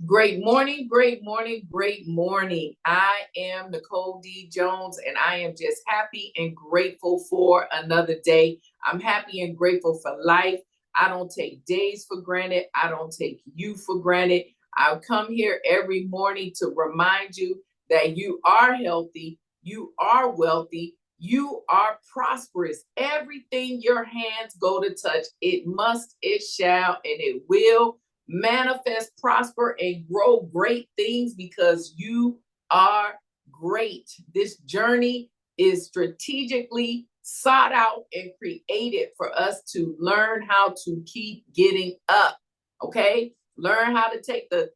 Great morning, great morning, great morning. I am Nicole D. Jones, and I am just happy and grateful for another day. I'm happy and grateful for life. I don't take days for granted. I don't take you for granted. I come here every morning to remind you that you are healthy, you are wealthy, you are prosperous. Everything your hands go to touch, it must, it shall, and it will manifest, prosper, and grow great things because you are great. This journey is strategically sought out and created for us to learn how to keep getting up. Okay, learn how to take the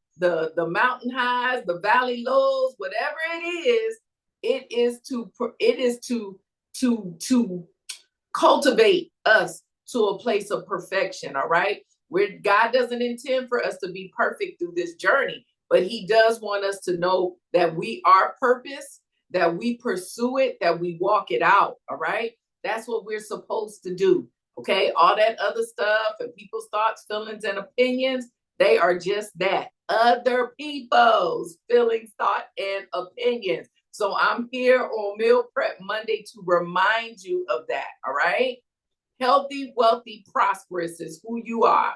mountain highs, the valley lows, whatever it is. It is to cultivate us to a place of perfection. All right, where God doesn't intend for us to be perfect through this journey, but He does want us to know that we are purpose, that we pursue it, that we walk it out. All right, that's what we're supposed to do. Okay, all that other stuff and people's thoughts, feelings, and opinions, they are just that, other people's feelings, thought, and opinions. So I'm here on Meal Prep Monday to remind you of that. All right. Healthy, wealthy, prosperous is who you are.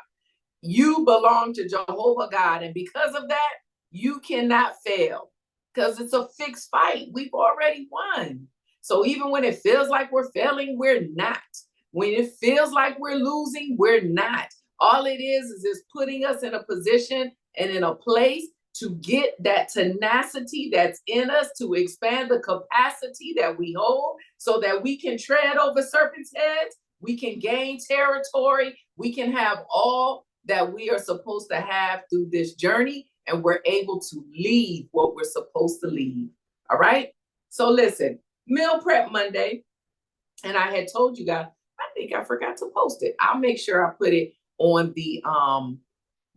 You belong to Jehovah God. And because of that, you cannot fail because it's a fixed fight. We've already won. So even when it feels like we're failing, we're not. When it feels like we're losing, we're not. All it is putting us in a position and in a place to get that tenacity that's in us, to expand the capacity that we hold so that we can tread over serpents' heads, we can gain territory, we can have all that we are supposed to have through this journey, and we're able to leave what we're supposed to leave. All right? So listen, Meal Prep Monday, and I had told you guys, I think I forgot to post it. I'll make sure I put it on the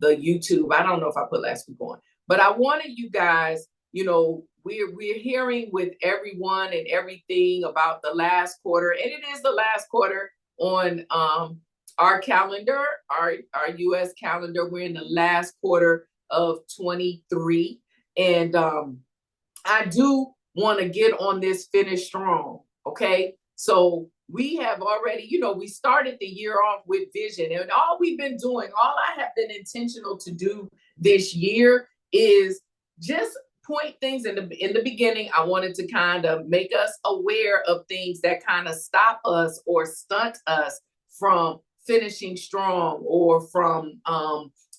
YouTube. I don't know if I put last week on, but I wanted you guys, we're hearing with everyone and everything about the last quarter, and it is the last quarter on our calendar, our US calendar. We're in the last quarter of 23, and I do want to get on this finish strong. Okay, so we have already, we started the year off with vision, and all we've been doing, all I have been intentional to do this year is just point things in the beginning. I wanted to kind of make us aware of things that kind of stop us or stunt us from finishing strong, or from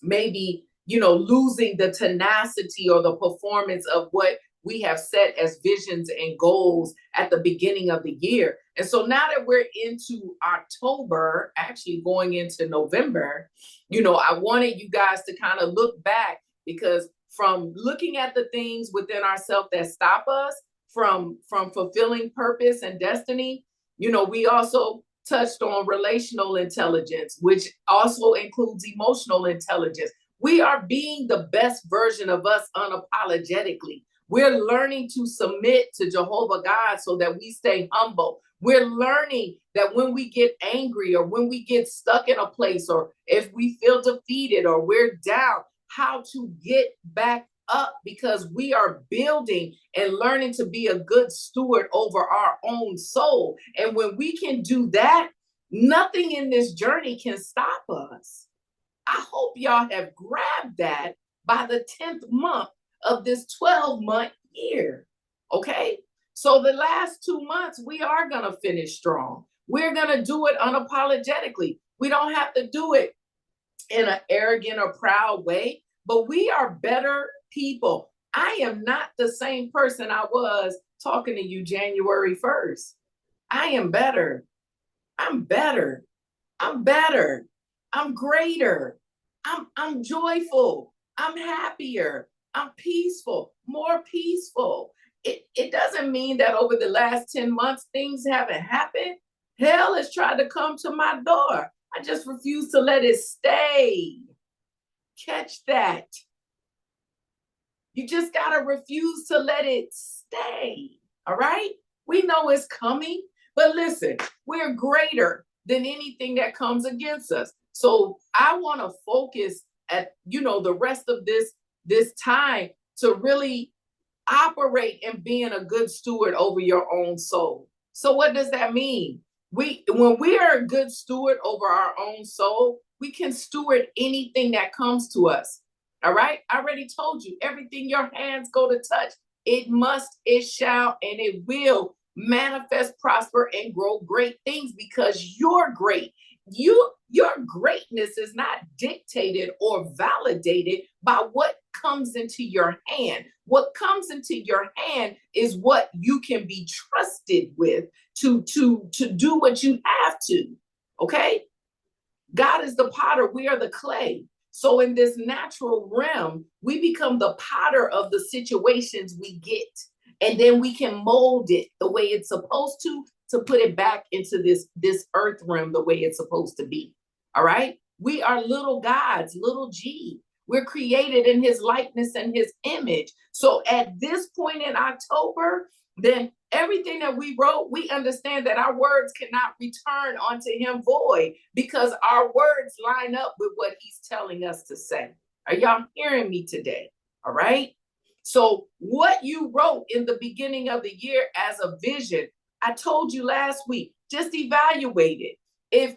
maybe losing the tenacity or the performance of what we have set as visions and goals at the beginning of the year. And so now that we're into October, actually going into November, I wanted you guys to kind of look back, because from looking at the things within ourselves that stop us from fulfilling purpose and destiny, we also touched on relational intelligence, which also includes emotional intelligence. We are being the best version of us unapologetically. We're learning to submit to Jehovah God so that we stay humble. We're learning that when we get angry, or when we get stuck in a place, or if we feel defeated or we're down, how to get back up, because we are building and learning to be a good steward over our own soul. And when we can do that, nothing in this journey can stop us. I hope y'all have grabbed that by the 10th month of this 12-month year. Okay? So the last 2 months, we are going to finish strong. We're going to do it unapologetically. We don't have to do it in an arrogant or proud way, but we are better people. I am not the same person I was talking to you January 1st. I am better. I'm better. I'm better. I'm greater. I'm joyful. I'm happier. I'm peaceful, more peaceful. It doesn't mean that over the last 10 months, things haven't happened. Hell has tried to come to my door. I just refuse to let it stay. Catch that. You just got to refuse to let it stay. All right? We know it's coming, but listen, we're greater than anything that comes against us. So I want to focus at, the rest of this this time to really operate in being a good steward over your own soul. So what does that mean? When we are a good steward over our own soul, we can steward anything that comes to us. All right? I already told you, everything your hands go to touch, it must, it shall, and it will manifest, prosper, and grow great things because you're great. Your greatness is not dictated or validated by what comes into your hand. What comes into your hand is what you can be trusted with to do what you have to. Okay? God is the potter, we are the clay. So in this natural realm, we become the potter of the situations we get. And then we can mold it the way it's supposed to put it back into this earth realm the way it's supposed to be. All right? We are little gods, little g. We're created in his likeness and his image. So at this point in October, then everything that we wrote, we understand that our words cannot return unto him void because our words line up with what he's telling us to say. Are y'all hearing me today? All right. So what you wrote in the beginning of the year as a vision, I told you last week, just evaluate it. If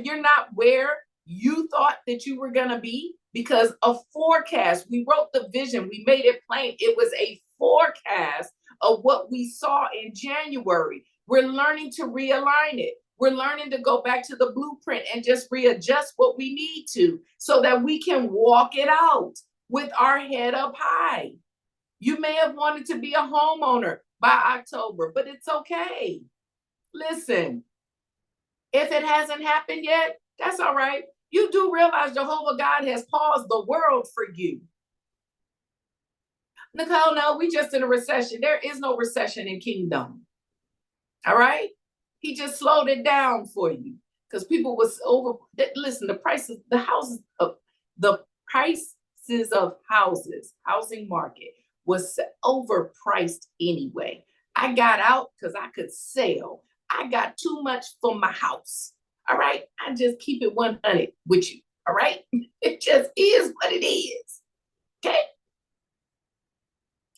you're not where you thought that you were going to be, because a forecast, we wrote the vision, we made it plain. It was a forecast of what we saw in January. We're learning to realign it. We're learning to go back to the blueprint and just readjust what we need to so that we can walk it out with our head up high. You may have wanted to be a homeowner by October, but it's okay. Listen, if it hasn't happened yet, that's all right. You do realize Jehovah God has paused the world for you. Nicole, no, we just in a recession. There is no recession in kingdom. All right? He just slowed it down for you because people was over. Listen, the prices of houses, housing market was overpriced anyway. I got out because I could sell. I got too much for my house. All right? I just keep it 100 with you. All right? It just is what it is. Okay?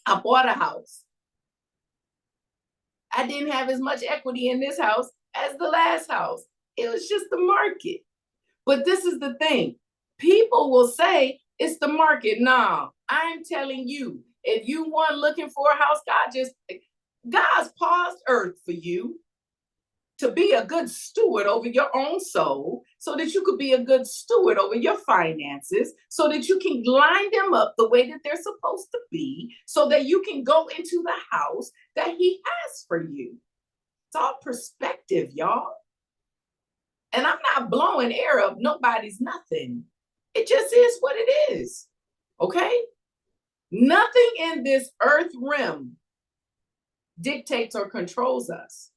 I bought a house. I didn't have as much equity in this house as the last house. It was just the market. But this is the thing. People will say it's the market. No, I'm telling you, if you weren't looking for a house, God's paused earth for you to be a good steward over your own soul so that you could be a good steward over your finances so that you can line them up the way that they're supposed to be so that you can go into the house that he has for you. It's all perspective, y'all. And I'm not blowing air up nobody's nothing. It just is what it is. Okay? Nothing in this earth realm dictates or controls us.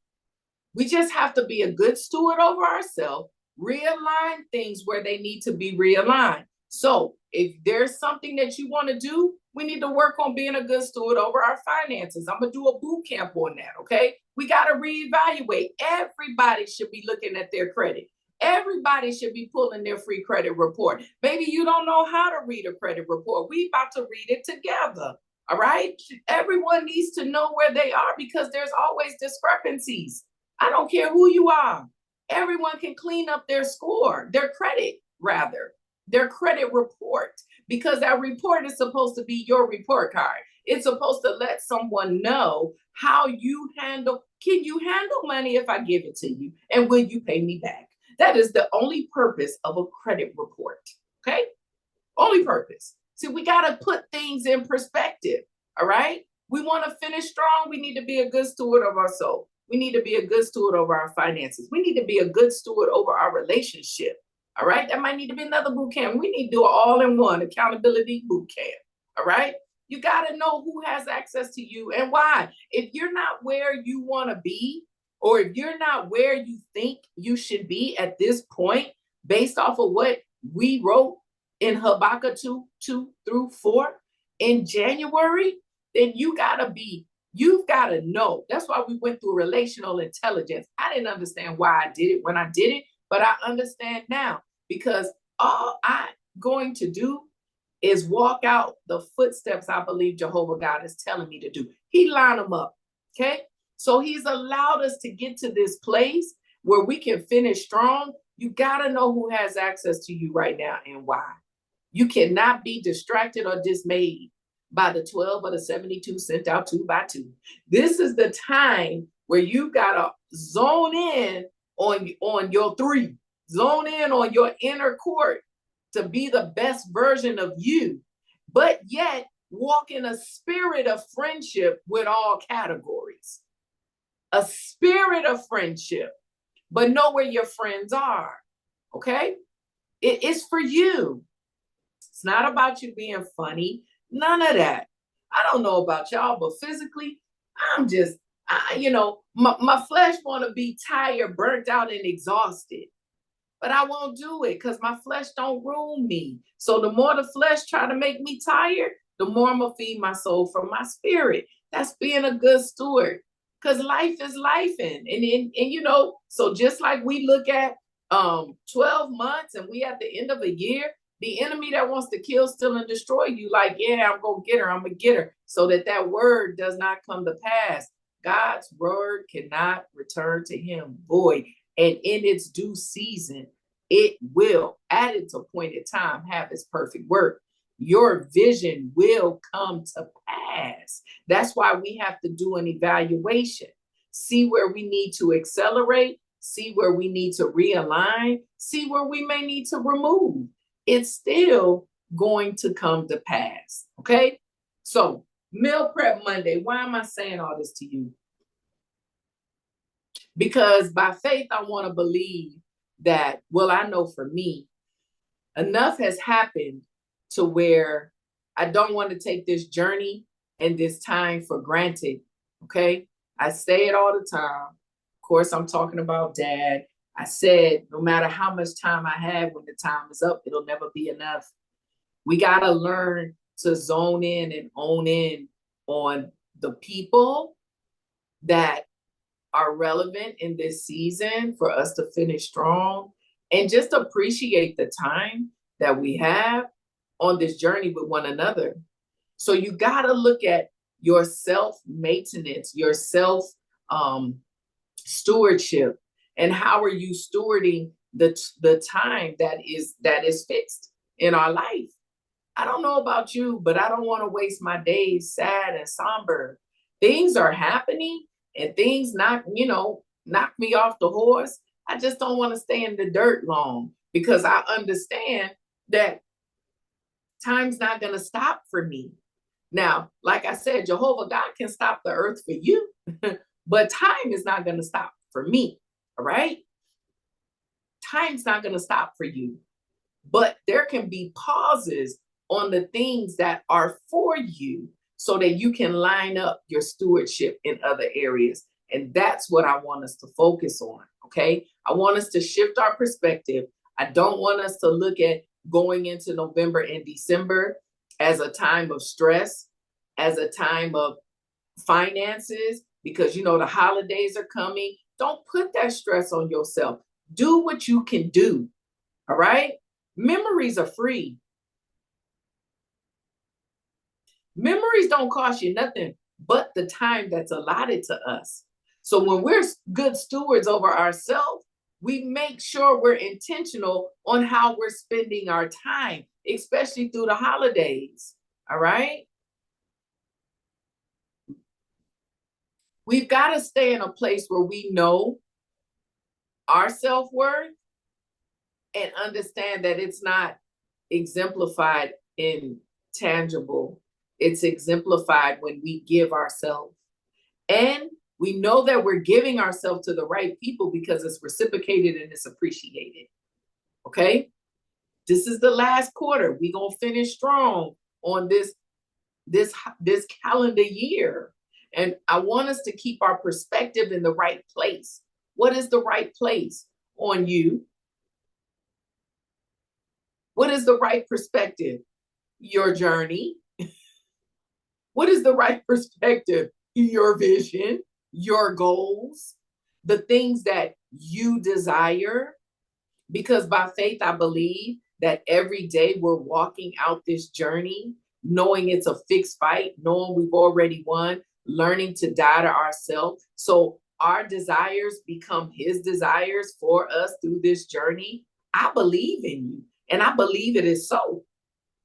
We just have to be a good steward over ourselves, realign things where they need to be realigned. So if there's something that you want to do, we need to work on being a good steward over our finances. I'm going to do a boot camp on that, okay? We got to reevaluate. Everybody should be looking at their credit. Everybody should be pulling their free credit report. Maybe you don't know how to read a credit report. We about to read it together, all right? Everyone needs to know where they are because there's always discrepancies. I don't care who you are. Everyone can clean up their score, their credit report, because that report is supposed to be your report card. It's supposed to let someone know how you handle. Can you handle money if I give it to you? And will you pay me back? That is the only purpose of a credit report. Okay? Only purpose. See, we got to put things in perspective. All right? We want to finish strong. We need to be a good steward of our soul. We need to be a good steward over our finances. We need to be a good steward over our relationship. All right? That might need to be another boot camp. We need to do an all-in-one accountability boot camp. All right? You got to know who has access to you and why. If you're not where you want to be, or if you're not where you think you should be at this point, based off of what we wrote in Habakkuk 2:2-4 in January, then you've got to know. That's why we went through relational intelligence. I didn't understand why I did it when I did it, but I understand now because all I'm going to do is walk out the footsteps I believe Jehovah God is telling me to do. He lined them up. Okay. So he's allowed us to get to this place where we can finish strong. You got to know who has access to you right now and why. You cannot be distracted or dismayed by the 12 or the 72 sent out 2 by 2. This is the time where you got to zone in on your 3. Zone in on your inner court to be the best version of you, but yet walk in a spirit of friendship with all categories. A spirit of friendship, but know where your friends are. Okay? It is for you. It's not about you being funny. None of that. I don't know about y'all, but physically, I'm just, my flesh want to be tired, burnt out, and exhausted. But I won't do it because my flesh don't rule me. So the more the flesh try to make me tired, the more I'm going to feed my soul from my spirit. That's being a good steward, because life is life. So just like we look at 12 months and we at the end of a year, the enemy that wants to kill, steal, and destroy you, like, yeah, I'm going to get her. I'm going to get her. So that word does not come to pass. God's word cannot return to him void. And in its due season, it will, at its appointed time, have its perfect work. Your vision will come to pass. That's why we have to do an evaluation, see where we need to accelerate, see where we need to realign, see where we may need to remove. It's still going to come to pass. Okay? So, Meal Prep Monday, why am I saying all this to you? Because by faith, I want to believe that, well, I know for me, enough has happened to where I don't want to take this journey and this time for granted. Okay. I say it all the time. Of course, I'm talking about Dad. I said, no matter how much time I have, when the time is up, it'll never be enough. We got to learn to zone in and own in on the people that are relevant in this season for us to finish strong, and just appreciate the time that we have on this journey with one another. So you got to look at your self-maintenance, your self-stewardship, and how are you stewarding the time that is fixed in our life. I don't know about you, but I don't want to waste my days sad and somber. Things are happening and things knock me off the horse. I just don't want to stay in the dirt long, because I understand that time's not going to stop for me. Now, like I said, Jehovah God can stop the earth for you, but time is not going to stop for me. All right? Time's not going to stop for you, but there can be pauses on the things that are for you so that you can line up your stewardship in other areas. And that's what I want us to focus on, okay? I want us to shift our perspective. I don't want us to look at going into November and December as a time of stress, as a time of finances, because, the holidays are coming. Don't put that stress on yourself. Do what you can do, all right? Memories are free. Memories don't cost you nothing but the time that's allotted to us. So when we're good stewards over ourselves, we make sure we're intentional on how we're spending our time, especially through the holidays. All right? We've got to stay in a place where we know our self-worth and understand that it's not exemplified in tangible. It's exemplified when we give ourselves. And we know that we're giving ourselves to the right people because it's reciprocated and it's appreciated. Okay? This is the last quarter. We're going to finish strong on this calendar year. And I want us to keep our perspective in the right place. What is the right place on you? What is the right perspective? Your journey. What is the right perspective? Your vision, your goals, the things that you desire. Because by faith, I believe that every day we're walking out this journey, knowing it's a fixed fight, knowing we've already won, learning to die to ourselves. So our desires become his desires for us through this journey. I believe in you, and I believe it is so.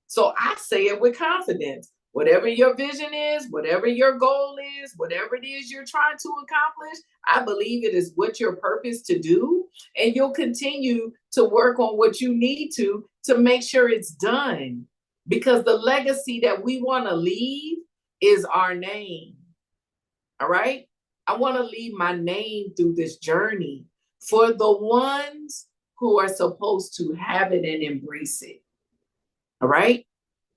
So I say it with confidence. Whatever your vision is, whatever your goal is, whatever it is you're trying to accomplish, I believe it is what your purpose to do. And you'll continue to work on what you need to make sure it's done. Because the legacy that we want to leave is our name. All right? I want to leave my name through this journey for the ones who are supposed to have it and embrace it. All right?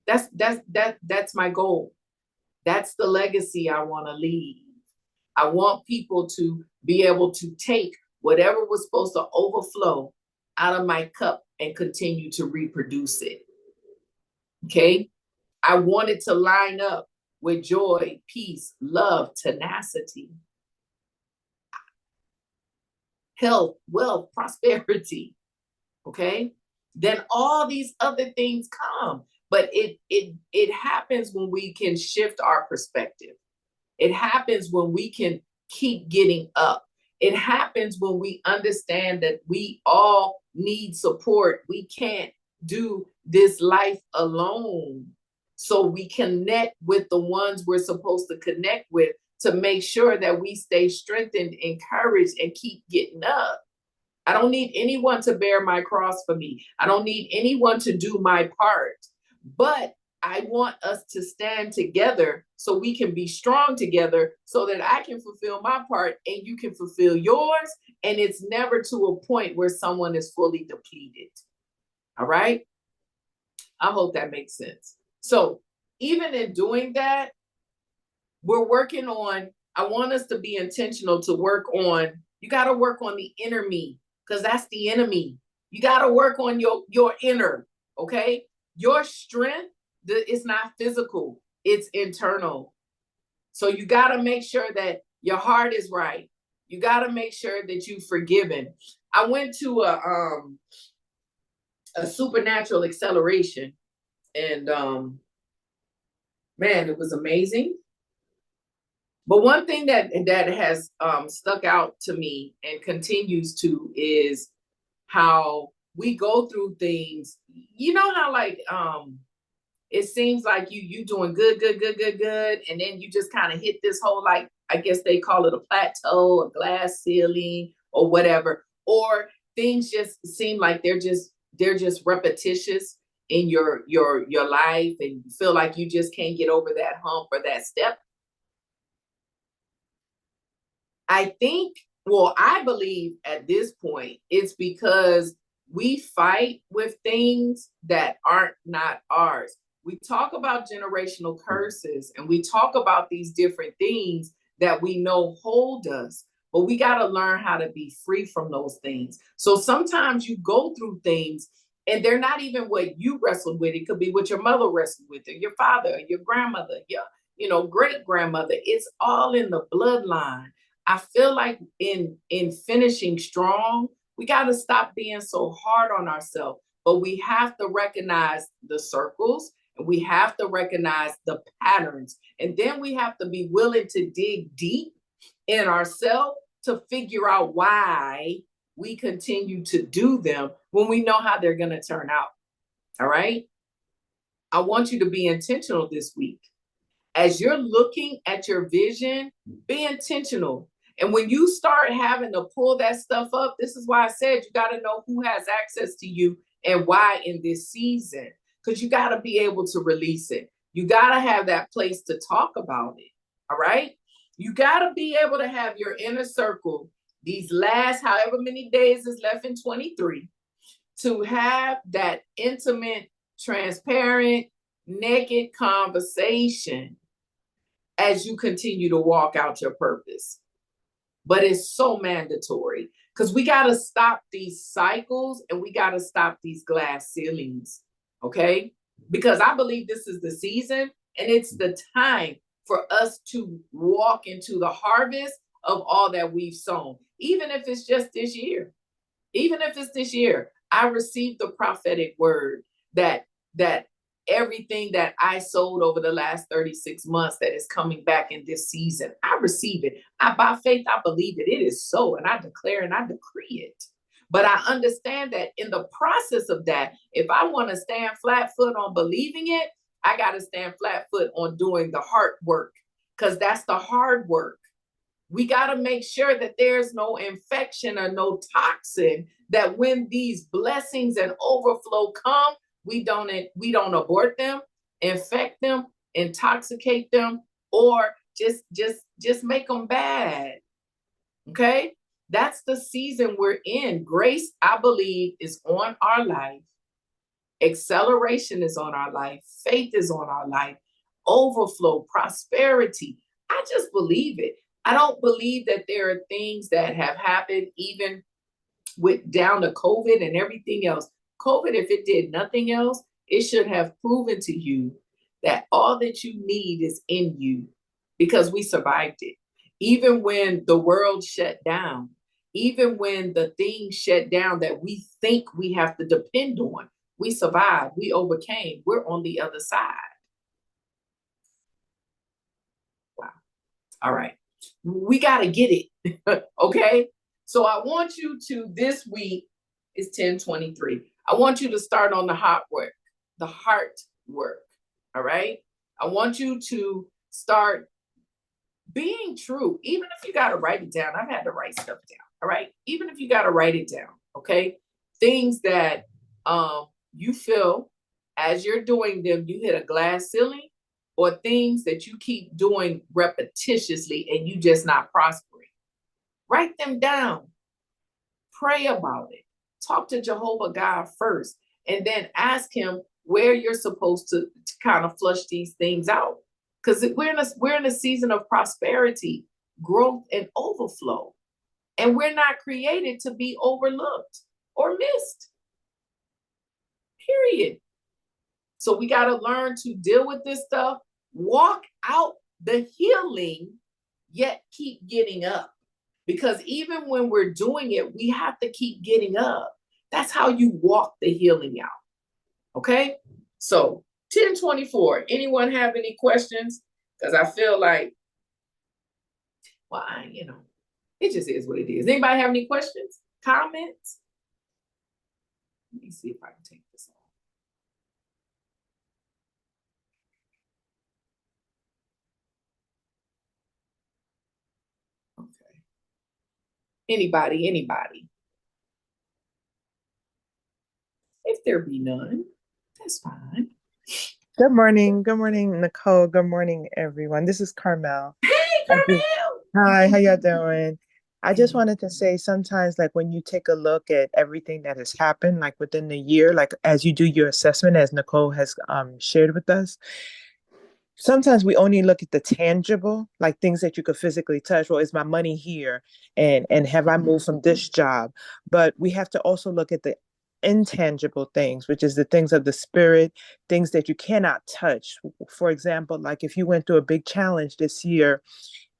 That's my goal. That's the legacy I want to leave. I want people to be able to take whatever was supposed to overflow out of my cup and continue to reproduce it. Okay? I want it to line up with joy, peace, love, tenacity, health, wealth, prosperity. Okay? Then all these other things come. But it happens when we can shift our perspective. It happens when we can keep getting up. It happens when we understand that we all need support. We can't do this life alone. So we connect with the ones we're supposed to connect with to make sure that we stay strengthened, encouraged, and keep getting up. I don't need anyone to bear my cross for me. I don't need anyone to do my part. But I want us to stand together so we can be strong together so that I can fulfill my part and you can fulfill yours. And it's never to a point where someone is fully depleted. All right? I hope that makes sense. So even in doing that, we're working on, I want us to be intentional to work on, you got to work on the inner me, because that's the enemy. You got to work on your inner, okay? Your strength is not physical, it's internal. So you got to make sure that your heart is right. You got to make sure that you've forgiven. I went to a supernatural acceleration, and man, it was amazing. But one thing that has stuck out to me and continues to is how we go through things. You know how like it seems like you doing good, and then you just kind of hit this whole, like, I guess they call it a plateau, a glass ceiling, or whatever, or things just seem like they're just repetitious in your life, and you feel like you just can't get over that hump or that step. I think, well, I believe at this point, it's because we fight with things that aren't not ours. We talk about generational curses and we talk about these different things that we know hold us, but we got to learn how to be free from those things. So sometimes you go through things and they're not even what you wrestled with. It could be what your mother wrestled with, or your father, or your grandmother, your great grandmother. It's all in the bloodline. I feel like in finishing strong, we got to stop being so hard on ourselves, but we have to recognize the circles and we have to recognize the patterns. And then we have to be willing to dig deep in ourselves to figure out why we continue to do them when we know how they're going to turn out. All right. I want you to be intentional this week. As you're looking at your vision, be intentional. And when you start having to pull that stuff up, this is why I said you got to know who has access to you and why in this season, because you got to be able to release it. You got to have that place to talk about it. All right. You got to be able to have your inner circle these last however many days is left in 23 to have that intimate, transparent, naked conversation as you continue to walk out your purpose. But it's so mandatory because we got to stop these cycles and we got to stop these glass ceilings, okay? Because I believe this is the season and it's the time for us to walk into the harvest of all that we've sown, even if it's just this year. Even if it's this year, I received the prophetic word that everything that I sowed over the last 36 months that is coming back in this season, I receive it. By faith, I believe it. It is so, and I declare and I decree it. But I understand that in the process of that, if I want to stand flat foot on believing it, I got to stand flat foot on doing the heart work, because that's the hard work. We got to make sure that there's no infection or no toxin, that when these blessings and overflow come, we don't abort them, infect them, intoxicate them, or just make them bad. Okay? That's the season we're in. Grace, I believe, is on our life. Acceleration is on our life. Faith is on our life. Overflow, prosperity. I just believe it. I don't believe that there are things that have happened even with down to COVID and everything else. COVID, if it did nothing else, it should have proven to you that all that you need is in you, because we survived it. Even when the world shut down, even when the things shut down that we think we have to depend on, we survived, we overcame, we're on the other side. Wow. All right. We got to get it. Okay. So I want you to, this week is 10/23. I want you to start on the heart work, the heart work. All right. I want you to start being true, even if you got to write it down. I've had to write stuff down. All right. Even if you got to write it down. Okay. Things that you feel as you're doing them, you hit a glass ceiling, or things that you keep doing repetitiously and you just not prospering. Write them down. Pray about it. Talk to Jehovah God first, and then ask him where you're supposed to kind of flush these things out. Because we're in a season of prosperity, growth, and overflow. And we're not created to be overlooked or missed. Period. So we got to learn to deal with this stuff, walk out the healing, yet keep getting up. Because even when we're doing it, we have to keep getting up. That's how you walk the healing out. Okay? So 10/24. Anyone have any questions? Because I feel like, well, it just is what it is. Anybody have any questions? Comments? Let me see if I can take this off. Okay. Anybody? If there be none, that's fine. Good morning. Good morning, Nicole. Good morning, everyone. This is Carmel. Hey, Carmel! Hi, how y'all doing? I just wanted to say sometimes, like when you take a look at everything that has happened, like within the year, like as you do your assessment, as Nicole has shared with us, sometimes we only look at the tangible, like things that you could physically touch. Well, is my money here? And have I moved from this job? But we have to also look at the intangible things, which is the things of the spirit, things that you cannot touch. For example, like if you went through a big challenge this year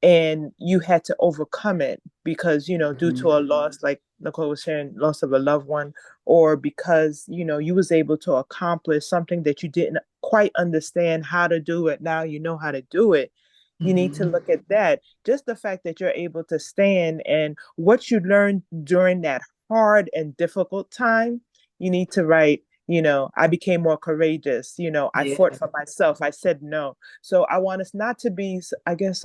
and you had to overcome it because due to a loss, like Nicole was sharing, loss of a loved one, or because you was able to accomplish something that you didn't quite understand how to do it. Now you know how to do it. You need to look at that, just the fact that you're able to stand, and what you learned during that hard and difficult time. You need to write, I became more courageous. I fought for myself. I said no. So I want us not to be, I guess,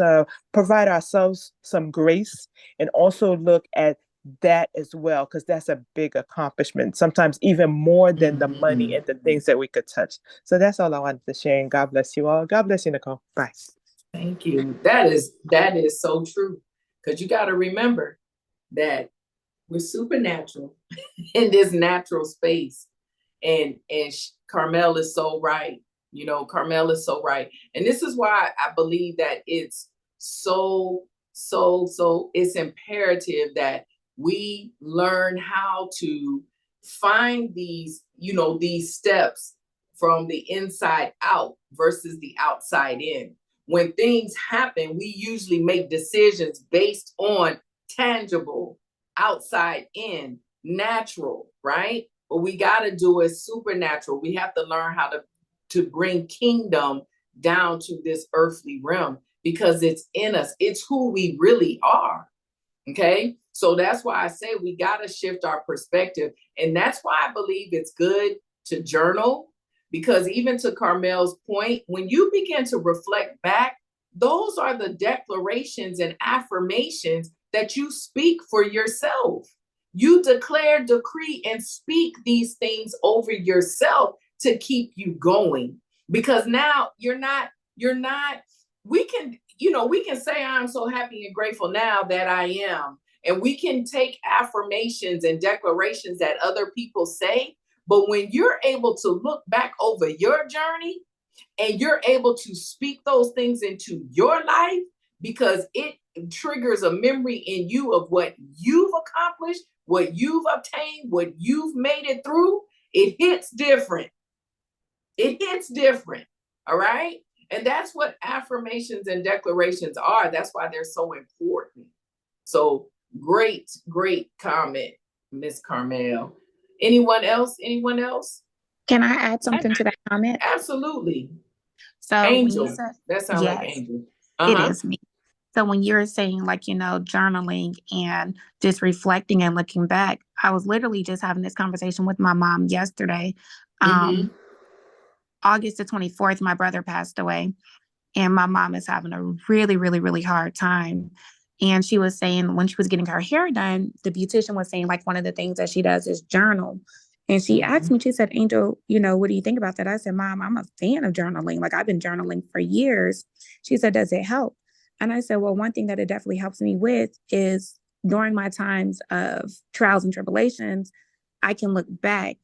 provide ourselves some grace, and also look at that as well, because that's a big accomplishment, sometimes even more than the money and the things that we could touch. So that's all I wanted to share, and God bless you all. God bless you, Nicole. Bye. Thank you. That is so true. Because you got to remember that we're supernatural in this natural space. And Carmel is so right. Carmel is so right. And this is why I believe that it's so it's imperative that we learn how to find these steps from the inside out versus the outside in. When things happen, we usually make decisions based on tangible, outside in, natural, right? but we got to do it supernatural. We have to learn how to bring kingdom down to this earthly realm because it's in us. It's who we really are. Okay. So that's why I say we got to shift our perspective. And that's why I believe it's good to journal, because even to Carmel's point, when you begin to reflect back, those are the declarations and affirmations that you speak for yourself. You declare, decree, and speak these things over yourself to keep you going. Because now we can, we can say, I'm so happy and grateful now that I am. And we can take affirmations and declarations that other people say. But when you're able to look back over your journey and you're able to speak those things into your life, because it triggers a memory in you of what you've accomplished, what you've obtained, what you've made it through, it hits different. It hits different. All right. And that's what affirmations and declarations are. That's why they're so important. So great comment, Miss Carmel. Anyone else? Anyone else? Can I add something to that comment? Absolutely. So Angel. when you said, That sounds like yes, Angel. it is me. So when you're saying like, journaling and just reflecting and looking back, I was literally just having this conversation with my mom yesterday. August the 24th, my brother passed away. And my mom is having a really, really, really hard time. And she was saying when she was getting her hair done, the beautician was saying like one of the things that she does is journal. And she asked me, she said, Angel, what do you think about that? I said, Mom, I'm a fan of journaling. Like I've been journaling for years. She said, does it help? And I said, well, one thing that it definitely helps me with is during my times of trials and tribulations, I can look back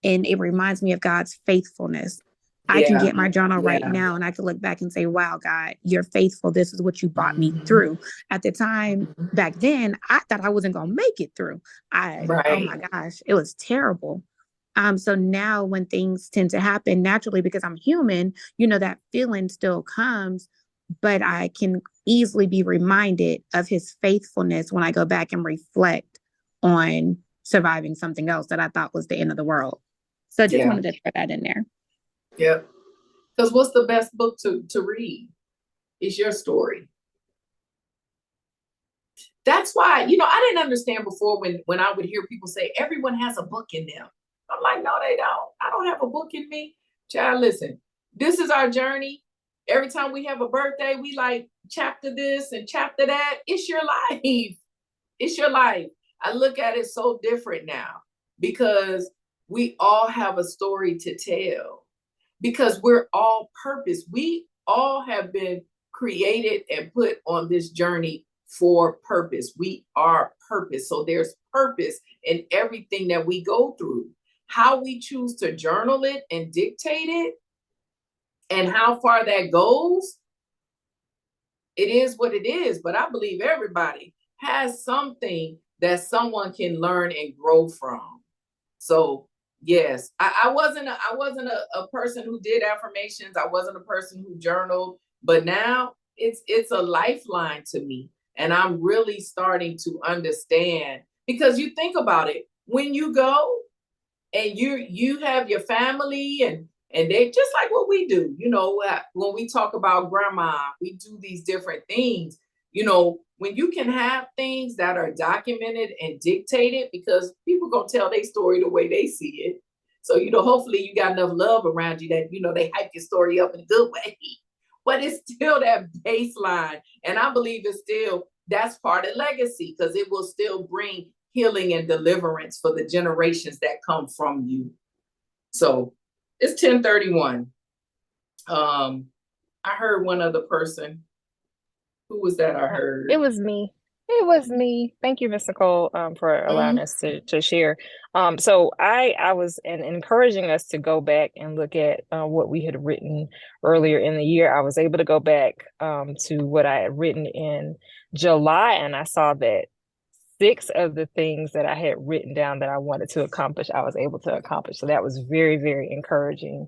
and it reminds me of God's faithfulness. I can get my journal right now and I can look back and say, wow, God, you're faithful. This is what you brought me through. At the time back then, I thought I wasn't going to make it through. Oh my gosh, it was terrible. So now when things tend to happen naturally, because I'm human, that feeling still comes, but I can easily be reminded of his faithfulness when I go back and reflect on surviving something else that I thought was the end of the world. So I just wanted to throw that in there. Yep. Because what's the best book to read? It's your story. That's why, I didn't understand before when I would hear people say everyone has a book in them. I'm like, no, they don't. I don't have a book in me. Child, listen, this is our journey. Every time we have a birthday, we like chapter this and chapter that. It's your life. It's your life. I look at it so different now because we all have a story to tell. Because we're all purpose. We all have been created and put on this journey for purpose. We are purpose. So there's purpose in everything that we go through. How we choose to journal it and dictate it and how far that goes, it is what it is. But I believe everybody has something that someone can learn and grow from. So yes, I wasn't a person who did affirmations. I wasn't a person who journaled, but now it's a lifeline to me. And I'm really starting to understand, because you think about it, when you go and you have your family and they just like what we do, when we talk about grandma, we do these different things, when you can have things that are documented and dictated, because people gonna tell their story the way they see it. So, hopefully you got enough love around you that, they hype your story up in a good way, but it's still that baseline. And I believe that's part of legacy, because it will still bring healing and deliverance for the generations that come from you. So it's 10:31. I heard one other person. Who was that I heard? It was me. It was me. Thank you, Miss Nicole, for allowing us to share. So I was encouraging us to go back and look at what we had written earlier in the year. I was able to go back to what I had written in July, and I saw that 6 of the things that I had written down that I wanted to accomplish, I was able to accomplish. So that was very, very encouraging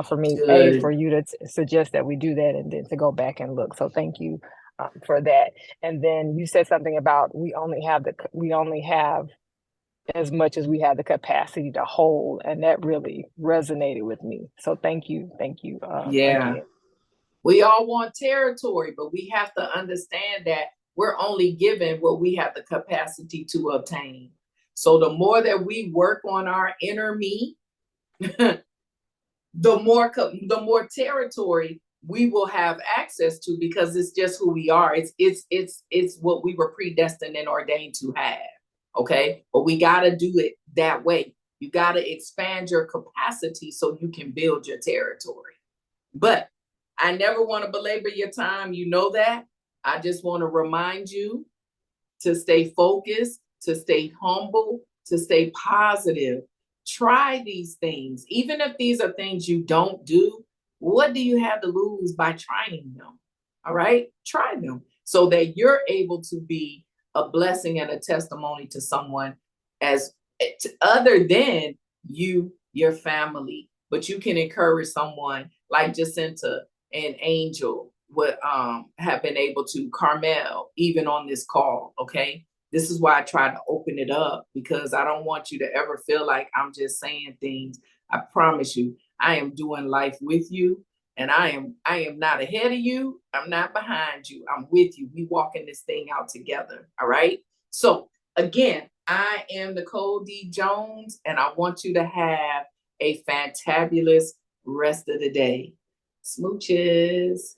for me. Good. For you to suggest that we do that and then to go back and look. So thank you for that. And then you said something about we only have as much as we have the capacity to hold. And that really resonated with me. So thank you Yeah. again. We all want territory, but we have to understand that we're only given what we have the capacity to obtain. So the more that we work on our inner me, the more territory we will have access to, because it's just who we are. It's what we were predestined and ordained to have. Okay, but we got to do it that way. You got to expand your capacity so you can build your territory. But I never want to belabor your time. You know that. I just want to remind you to stay focused, to stay humble, to stay positive. Try these things. Even if these are things you don't do, what do you have to lose by trying them? All right? Try them so that you're able to be a blessing and a testimony to someone as other than you, your family. But you can encourage someone like Jacinta and Angel would have been able to, Carmel, even on this call. Okay, this is why I try to open it up, because I don't want you to ever feel like I'm just saying things. I promise you, I am doing life with you, and I am not ahead of you. I'm not behind you. I'm with you. We walking this thing out together. All right. So again, I am Nicole D. Jones, and I want you to have a fantabulous rest of the day. Smooches.